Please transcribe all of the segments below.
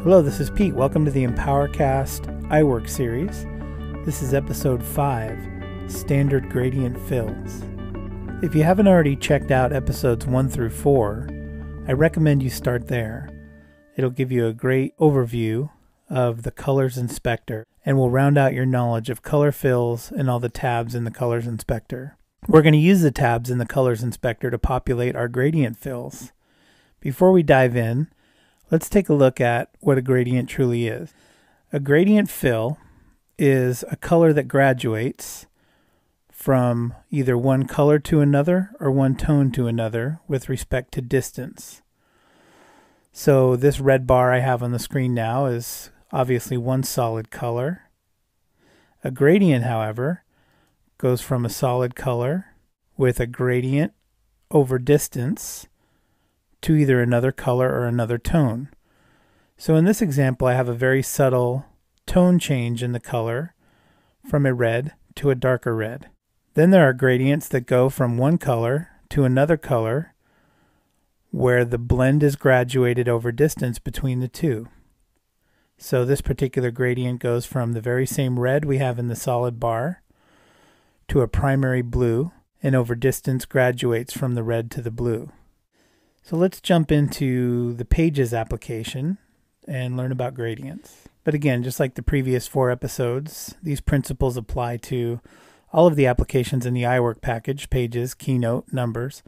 Hello, this is Pete. Welcome to the EmpowerCast iWork series. This is episode 5, Standard Gradient Fills. If you haven't already checked out episodes 1 through 4, I recommend you start there. It'll give you a great overview of the Colors Inspector and will round out your knowledge of color fills and all the tabs in the Colors Inspector. We're going to use the tabs in the Colors Inspector to populate our gradient fills. Before we dive in, let's take a look at what a gradient truly is. A gradient fill is a color that graduates from either one color to another or one tone to another with respect to distance. So this red bar I have on the screen now is obviously one solid color. A gradient, however, goes from a solid color with a gradient over distance to either another color or another tone. So in this example, I have a very subtle tone change in the color from a red to a darker red. Then there are gradients that go from one color to another color where the blend is graduated over distance between the two. So this particular gradient goes from the very same red we have in the solid bar to a primary blue, and over distance graduates from the red to the blue. So let's jump into the Pages application and learn about gradients. But again, just like the previous 4 episodes, these principles apply to all of the applications in the iWork package, Pages, Keynote, Numbers,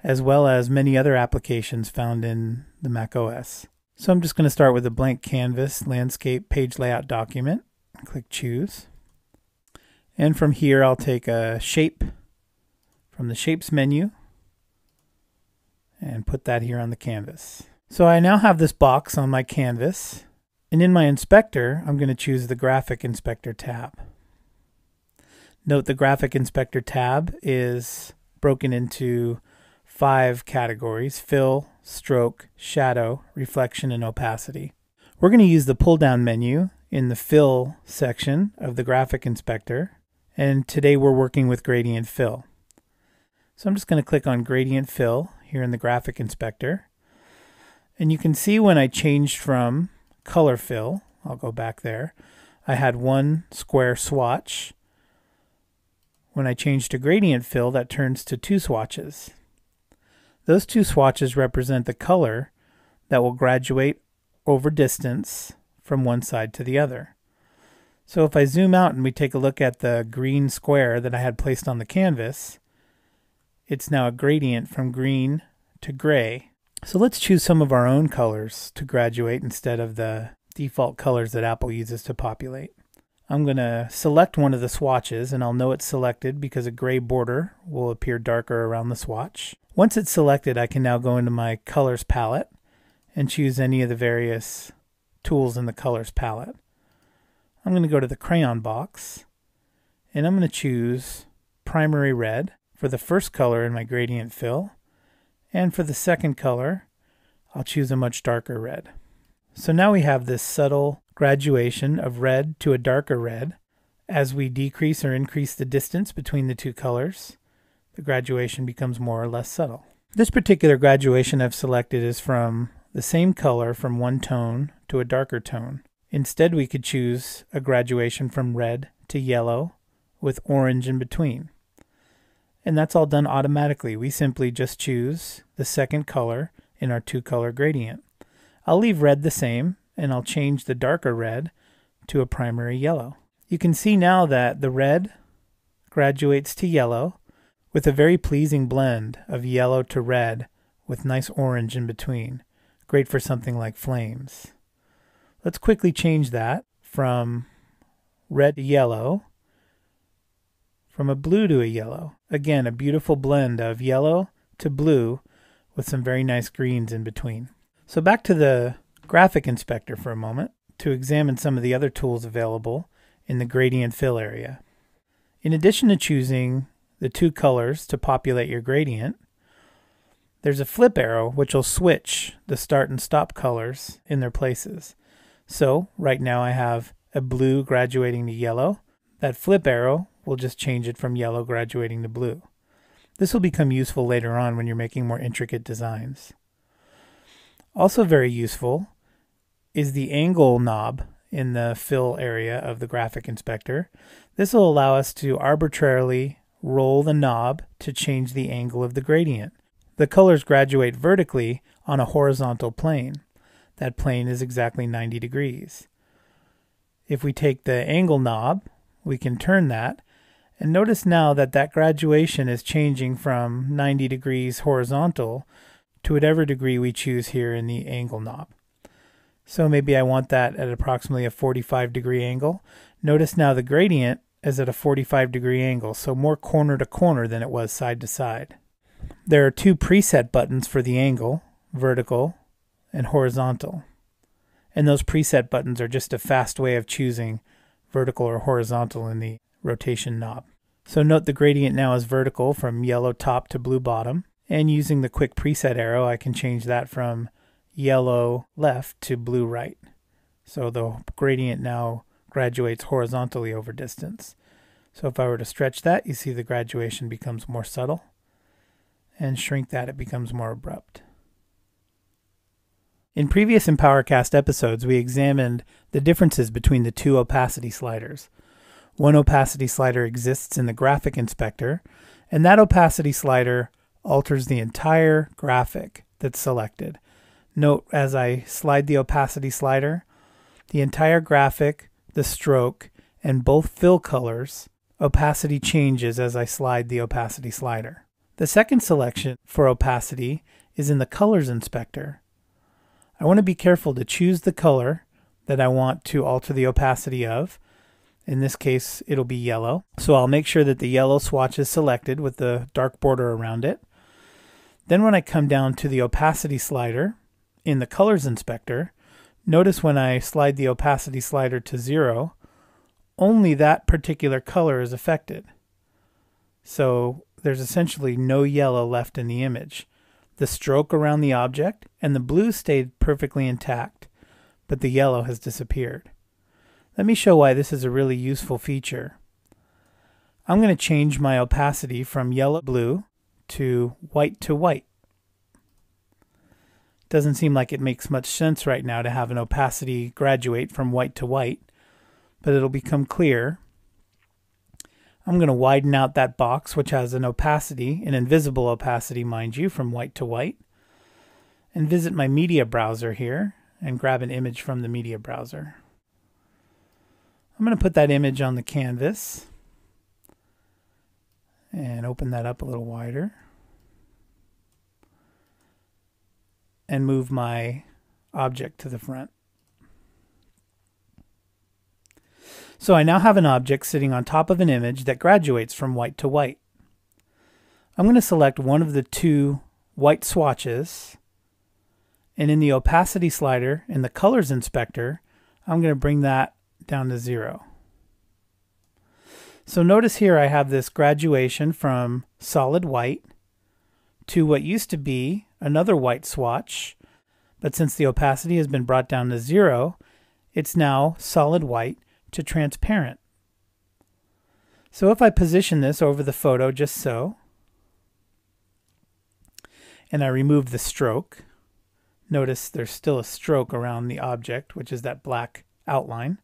as well as many other applications found in the Mac OS. So I'm just going to start with a blank canvas landscape page layout document. Click Choose. And from here I'll take a shape from the Shapes menu and put that here on the canvas. So I now have this box on my canvas, and in my inspector I'm going to choose the Graphic Inspector tab. Note the Graphic Inspector tab is broken into 5 categories: fill, stroke, shadow, reflection, and opacity. We're going to use the pull-down menu in the Fill section of the Graphic Inspector, and today we're working with Gradient Fill. So I'm just going to click on Gradient Fill here in the Graphic Inspector. And you can see when I changed from Color Fill, I'll go back there, I had one square swatch. When I change to Gradient Fill, that turns to 2 swatches. Those 2 swatches represent the color that will graduate over distance from one side to the other. So if I zoom out and we take a look at the green square that I had placed on the canvas, it's now a gradient from green to gray. So let's choose some of our own colors to graduate instead of the default colors that Apple uses to populate. I'm going to select one of the swatches, and I'll know it's selected because a gray border will appear darker around the swatch. Once it's selected, I can now go into my Colors palette and choose any of the various tools in the Colors palette. I'm going to go to the Crayon box, and I'm going to choose Primary Red for the first color in my gradient fill, and for the second color, I'll choose a much darker red. So now we have this subtle graduation of red to a darker red. As we decrease or increase the distance between the 2 colors, the graduation becomes more or less subtle. This particular graduation I've selected is from the same color from one tone to a darker tone. Instead, we could choose a graduation from red to yellow with orange in between. And that's all done automatically. We simply just choose the second color in our 2-color gradient. I'll leave red the same, and I'll change the darker red to a primary yellow. You can see now that the red graduates to yellow with a very pleasing blend of yellow to red with nice orange in between. Great for something like flames. Let's quickly change that from red to yellow, from a blue to a yellow. Again, a beautiful blend of yellow to blue with some very nice greens in between. So back to the Graphic Inspector for a moment to examine some of the other tools available in the Gradient Fill area. In addition to choosing the 2 colors to populate your gradient, there's a flip arrow which will switch the start and stop colors in their places. So right now I have a blue graduating to yellow. That flip arrow will just change it from yellow graduating to blue. This will become useful later on when you're making more intricate designs. Also very useful is the angle knob in the fill area of the graphic inspector. This will allow us to arbitrarily roll the knob to change the angle of the gradient. The colors graduate vertically on a horizontal plane. That plane is exactly 90 degrees. If we take the angle knob, we can turn that, and notice now that that graduation is changing from 90 degrees horizontal to whatever degree we choose here in the angle knob. So maybe I want that at approximately a 45 degree angle. Notice now the gradient is at a 45 degree angle, so more corner to corner than it was side to side. There are two preset buttons for the angle, vertical and horizontal. And those preset buttons are just a fast way of choosing vertical or horizontal in the rotation knob. So note the gradient now is vertical from yellow top to blue bottom, and using the quick preset arrow I can change that from yellow left to blue right. So the gradient now graduates horizontally over distance. So if I were to stretch that, you see the graduation becomes more subtle, and shrink that, it becomes more abrupt. In previous EmpowerCast episodes, we examined the differences between the two opacity sliders. One opacity slider exists in the graphic inspector, and that opacity slider alters the entire graphic that's selected. Note as I slide the opacity slider, the entire graphic, the stroke, and both fill colors, opacity changes as I slide the opacity slider. The second selection for opacity is in the colors inspector. I want to be careful to choose the color that I want to alter the opacity of. In this case, it'll be yellow. So I'll make sure that the yellow swatch is selected with the dark border around it. Then when I come down to the opacity slider in the colors inspector, notice when I slide the opacity slider to 0, only that particular color is affected. So there's essentially no yellow left in the image. The stroke around the object and the blue stayed perfectly intact, but the yellow has disappeared. Let me show why this is a really useful feature. I'm going to change my opacity from yellow-blue to white. Doesn't seem like it makes much sense right now to have an opacity graduate from white to white, but it'll become clear. I'm going to widen out that box, which has an opacity, an invisible opacity, mind you, from white to white, and visit my media browser here and grab an image from the media browser. I'm going to put that image on the canvas and open that up a little wider and move my object to the front. So I now have an object sitting on top of an image that graduates from white to white. I'm going to select one of the two white swatches, and in the opacity slider in the colors inspector, I'm going to bring that down to 0. So notice here I have this graduation from solid white to what used to be another white swatch, but since the opacity has been brought down to 0, it's now solid white to transparent. So if I position this over the photo just so, and I remove the stroke, notice there's still a stroke around the object, which is that black outline.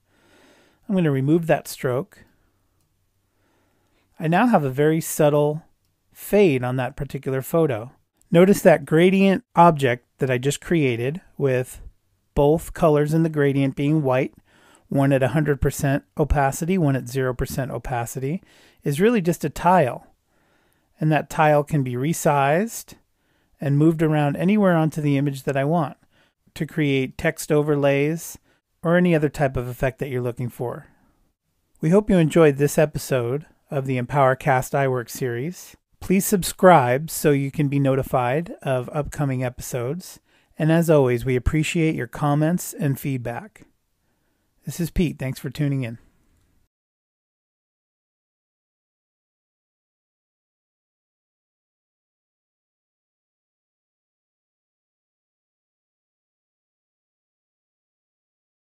I'm going to remove that stroke. I now have a very subtle fade on that particular photo. Notice that gradient object that I just created with both colors in the gradient being white, one at 100% opacity, one at 0% opacity, is really just a tile. And that tile can be resized and moved around anywhere onto the image that I want to create text overlays or any other type of effect that you're looking for. We hope you enjoyed this episode of the EmpowerCast iWork series. Please subscribe so you can be notified of upcoming episodes. And as always, we appreciate your comments and feedback. This is Pete. Thanks for tuning in.